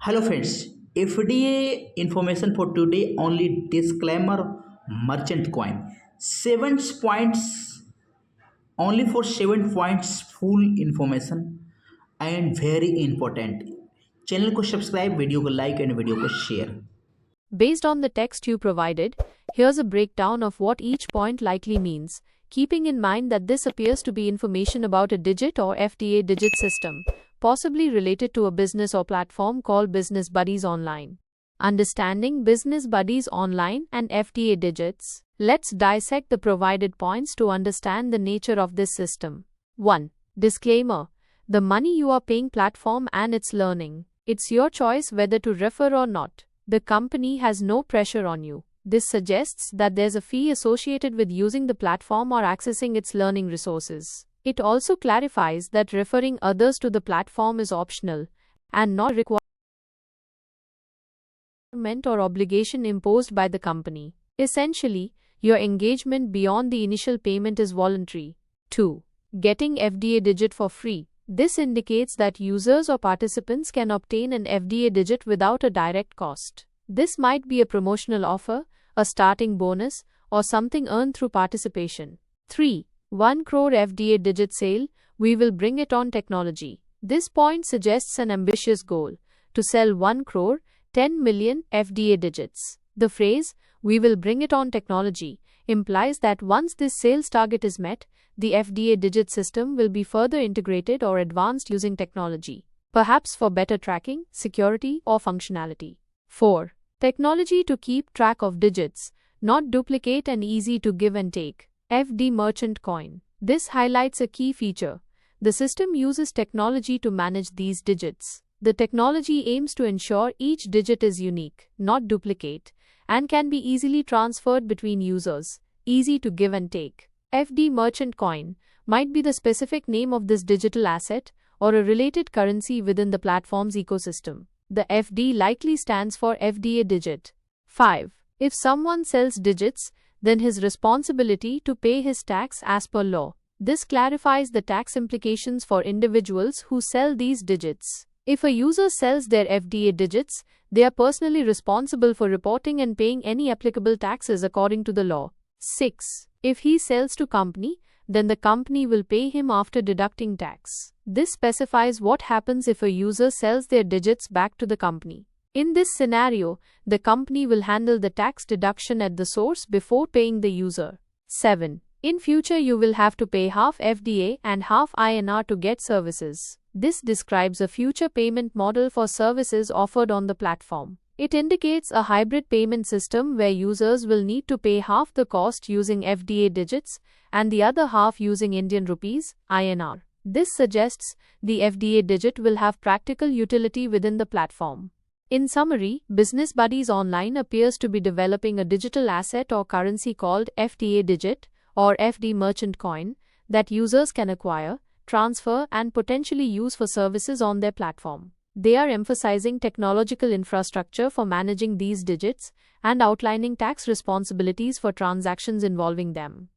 Hello friends, FDA information for today only disclaimer merchant coin. 7 points only for 7 points full information and very important. Channel को subscribe video को like and video को share. Based on the text you provided, here's a breakdown of what each point likely means, keeping in mind that this appears to be information about a digit or FDA digit system, possibly related to a business or platform called Business Buddies Online. Understanding Business Buddies Online and FDA digits, let's dissect the provided points to understand the nature of this system. 1. Disclaimer: the money you are paying platform and its learning. It's your choice whether to refer or not. The company has no pressure on you. This suggests that there's a fee associated with using the platform or accessing its learning resources. It also clarifies that referring others to the platform is optional and not required or obligation imposed by the company. Essentially, your engagement beyond the initial payment is voluntary. 2. Getting FDA digit for free. This indicates that users or participants can obtain an FDA digit without a direct cost. This might be a promotional offer, a starting bonus, or something earned through participation. 3. 1 crore FDA digit sale. We will bring it on technology. This point suggests an ambitious goal to sell 1 crore, 10 million FDA digits. The phrase, "we will bring it on technology," implies that once this sales target is met, the FDA digit system will be further integrated or advanced using technology, perhaps for better tracking, security, or functionality. 4. Technology to keep track of digits, not duplicate and easy to give and take. FD Merchant Coin. This highlights a key feature. The system uses technology to manage these digits. The technology aims to ensure each digit is unique, not duplicate, and can be easily transferred between users, easy to give and take. FD Merchant Coin might be the specific name of this digital asset or a related currency within the platform's ecosystem. The FD likely stands for FDA digit. 5. If someone sells digits, then his responsibility to pay his tax as per law. This clarifies the tax implications for individuals who sell these digits. If a user sells their FDA digits, they are personally responsible for reporting and paying any applicable taxes according to the law. 6. If he sells to company, then the company will pay him after deducting tax. This specifies what happens if a user sells their digits back to the company. In this scenario, the company will handle the tax deduction at the source before paying the user. 7. In future you will have to pay half FDA and half INR to get services. This describes a future payment model for services offered on the platform. It indicates a hybrid payment system where users will need to pay half the cost using FDA digits and the other half using Indian rupees, INR. This suggests the FDA digit will have practical utility within the platform. In summary, Business Buddies Online appears to be developing a digital asset or currency called FDA digit or FD Merchant Coin that users can acquire, transfer, and potentially use for services on their platform. They are emphasizing technological infrastructure for managing these digits and outlining tax responsibilities for transactions involving them.